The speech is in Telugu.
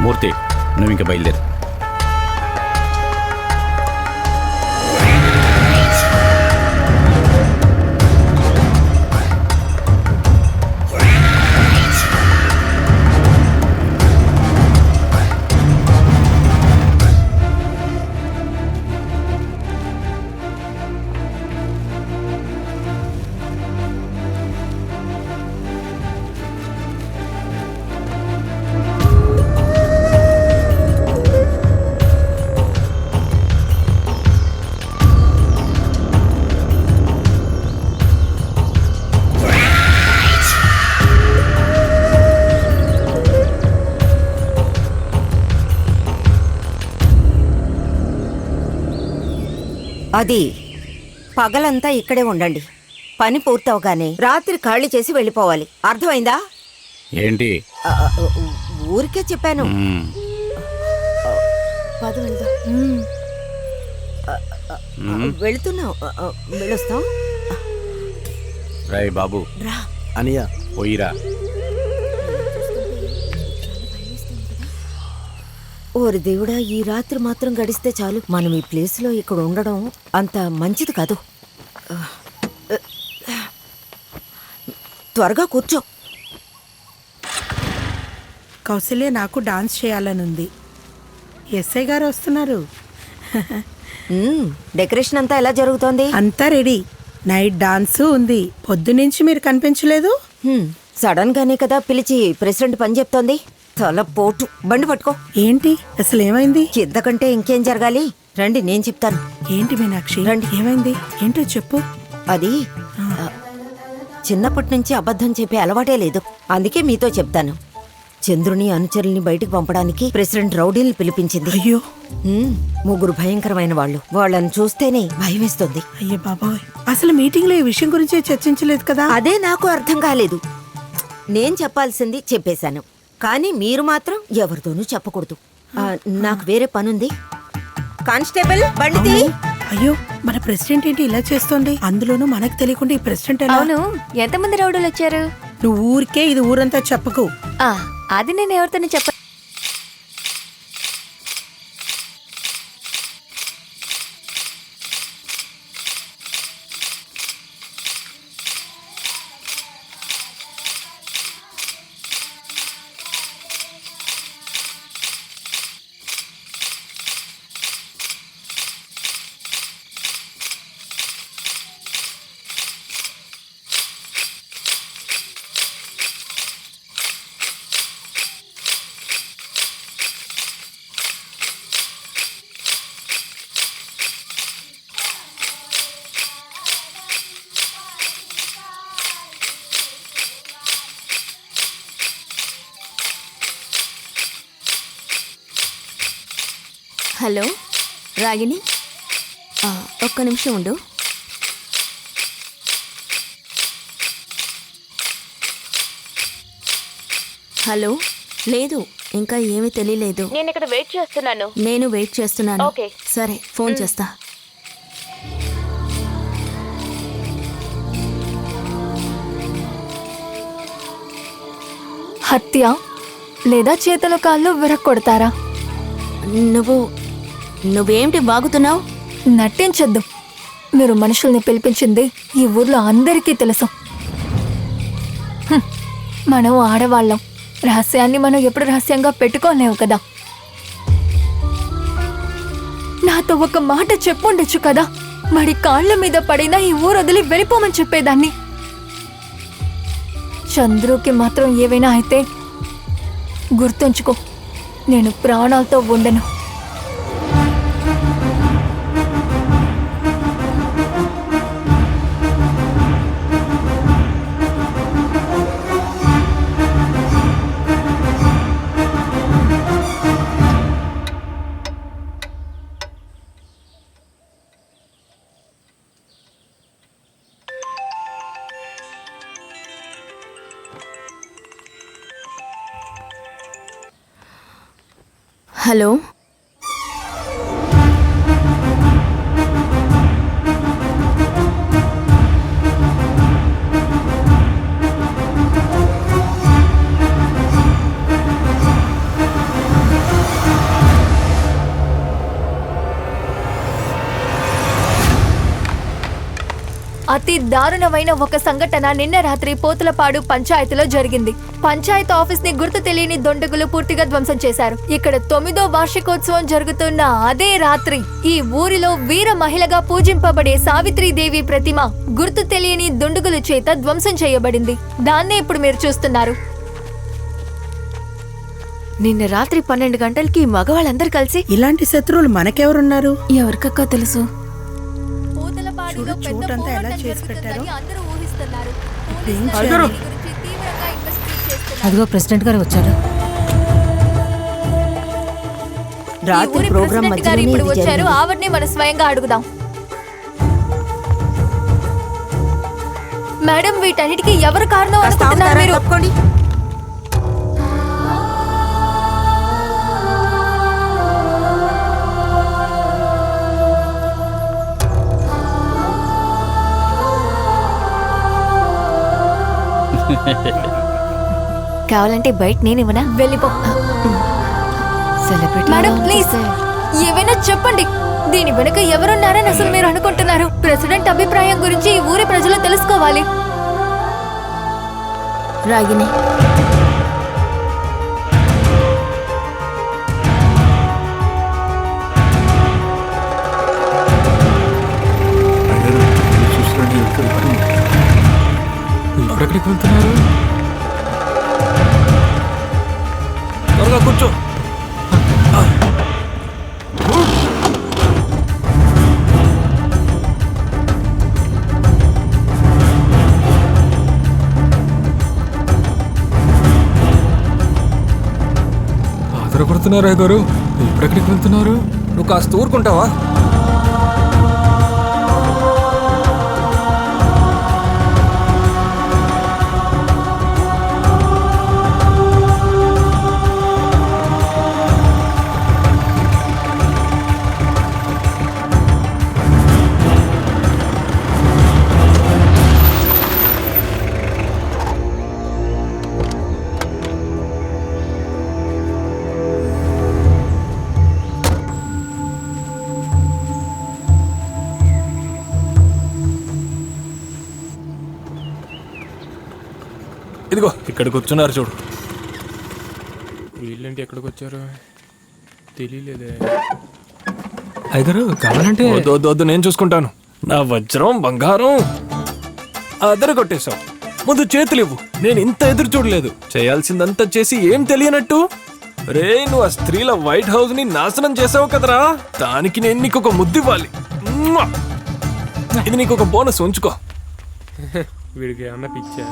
మూర్తి, నువ్వు ఇంకా బయలుదేరు. అది పగలంతా ఇక్కడే ఉండండి. పని పూర్తవగానే రాత్రి ఖాళీ చేసి వెళ్ళిపోవాలి. అర్థమైందా? ఏంటి? ఊరికే చెప్పాను. పద వెళ్దాం. వెళుతున్నాం, వెళ్ళొస్తాం. రాయ్ బాబు, రా అనియా పోయిరా. ఓరి దేవుడా, ఈ రాత్రి మాత్రం గడిస్తే చాలు. మనం ఈ ప్లేస్లో ఇక్కడ ఉండడం అంత మంచిది కాదు. త్వరగా కూర్చో. కౌశల్య, నాకు డాన్స్ చేయాలనుంది. ఎస్ఐ గారు వస్తున్నారు. డెకరేషన్ అంతా ఎలా జరుగుతోంది? అంతా రెడీ. నైట్ డాన్స్ ఉంది. పొద్దునుంచి మీరు కనిపించలేదు. సడన్ గానే కదా పిలిచి ప్రెసిడెంట్ పని చెప్తోంది. తల పోటు. బండి పట్టుకో. ఏంటి అసలు ఏమైంది? ఇంతకంటే ఇంకేం జరగాలి? రండి, నేను చెప్తాను. ఏంటి మీనాక్షి, రండి. ఏమైంది? ఏంటో చెప్పు. అది చిన్నప్పటి నుంచి అబద్ధం చెప్పే అలవాటే లేదు. అందుకే మీతో చెప్తాను. చంద్రుని అనుచరుల్ని బయటికి పంపడానికి ప్రెసిడెంట్ రౌడీల్ని పిలిపించింది. అయ్యో, 3 భయంకరమైన వాళ్ళు. వాళ్ళని చూస్తేనే భయమేస్తుంది. అయ్యో బాబోయ్, అసలు మీటింగ్ లో ఈ విషయం గురించి చర్చించలేదు కదా. అదే నాకు అర్థం కాలేదు. నేను చెప్పాల్సింది చెప్పేశాను, కానీ మీరు మాత్రం ఎవరితోనూ చెప్పకూడదు. నాకు వేరే పనుంది. కానిస్టేబుల్, బండిది. అయ్యో, మన ప్రెసిడెంట్ ఏంటి ఇలా చేస్తోంది? అందులోనూ మనకు తెలియకుండా ఈ ప్రెసిడెంట్ ఎలా? అవును, ఎంతమంది రౌడీలు వచ్చారు? నువ్వు ఊరికే ఇది ఊరంతా చెప్పకు. అది నేను ఎవరితోనే చెప్ప. హలో రాగిణి, ఒక్క నిమిషం ఉండు. హలో, లేదు, ఇంకా ఏమీ తెలియలేదు. నేను ఇక్కడ వెయిట్ చేస్తున్నాను. నేను వెయిట్ చేస్తున్నాను. ఓకే. సరే, ఫోన్ చేస్తా. హత్య లేదా చేతుల కాళ్ళు విరక్కొడతారా? నువ్వేమిటి బాగుతున్నావు? నటించొద్దు. మీరు మనుషుల్ని పిలిపించింది ఈ ఊర్లో అందరికీ తెలుసు. మనం ఆడవాళ్ళం. రహస్యాన్ని మనం ఎప్పుడు రహస్యంగా పెట్టుకోలేవు కదా. నాతో ఒక మాట చెప్పుండొచ్చు కదా. మరి కాళ్ళ మీద పడినా ఈ ఊరు వదిలి వెళ్ళిపోమని చెప్పేదాన్ని. చంద్రుకి మాత్రం ఏవైనా అయితే గుర్తుంచుకో, నేను ప్రాణాలతో ఉండను. హలో, అతి దారుణమైన ఒక సంఘటన నిన్న రాత్రి పోతులపాడు పంచాయతీలో జరిగింది. పంచాయతీ ఆఫీస్ ని గుర్తు తెలియని దొండగులు పూర్తిగా ధ్వంసం చేశారు. ఇక్కడ 9వ వార్షికోత్సవం జరుగుతున్న అదే రాత్రి ఈ ఊరిలో వీర మహిళగా పూజింపబడే సావిత్రీదేవి ప్రతిమ గుర్తు తెలియని దుండగుల చేత ధ్వంసం చేయబడింది. దాన్నే ఇప్పుడు మీరు చూస్తున్నారు. నిన్న రాత్రి 12 గంటలకి మగవాళ్ళందరూ కలిసి ఇలాంటి శత్రువులు మనకెవరున్నారు? ఎవరికక్క తెలుసు? పోతలపాడులో చూడు, పెద్ద చోటంతా ఎలా పోరాటం చేసి పెట్టారో. జరుగుతుందని అందరూ ఊహిస్తున్నారు. ఏం పోలీసులు చేయాలి? దీని గురించి తీవ్రంగా ఇన్వెస్టిగేట్ చేస్తున్నారు. అదిగో ప్రెసిడెంట్ గారు వచ్చారు. ఈ రాత్రి ఊరి ప్రోగ్రామ్ ప్రెసిడెంట్ గారు మధ్యలోనే ఇప్పుడు ఇది వచ్చారు. జరిగింది. ఆవిడని మనం స్వయంగా అడుగుదాం. మేడం, వీటన్నిటికీ ఎవరు కారణం కాస్త అనుకుంటున్నారు ఆగుతారా? మీరు? తప్పుకోండి. కావాలంటే బయట నేనివ్వనా? వెళ్ళిపో. సెలబ్రిటీ మేడం ప్లీజ్ ఏవైనా చెప్పండి. దీని వెనుక ఎవరున్నారని అసలు మీరు అనుకుంటున్నారు? ప్రెసిడెంట్ అభిప్రాయం గురించి ఈ ఊరి ప్రజలు తెలుసుకోవాలి. రాగిని ఎక్కడికి వెళ్తున్నారు? త్వరగా కూర్చో. ఆధారపడుతున్నారా గారు? ఎక్కడికి వెళ్తున్నారు? నువ్వు కాస్త ఊరుకుంటావా? ఇదిగో ఇక్కడ కూర్చున్నారు చూడు. వీళ్ళేంటి ఎక్కడికి వచ్చారు తెలియలేదే. అయ్యగారు కావాలంటే వద్దు వద్దు వద్దు, నేను చూసుకుంటాను. నా వజ్రం బంగారం అదర కొట్టేశావు. ముందు చేతులు ఇవ్వు. నేను ఇంత ఎదురు చూడలేదు. చేయాల్సిందంతా చేసి ఏం తెలియనట్టు. రే, నువ్వు ఆ స్త్రీల వైట్ హౌస్ ని నాశనం చేసావు కదరా. దానికి నేను నీకు ఒక ముద్దు ఇవ్వాలి. మ్వా! ఇది నీకు ఒక బోనస్, ఉంచుకో. వీడికి ఏమన్నా పిచ్చా?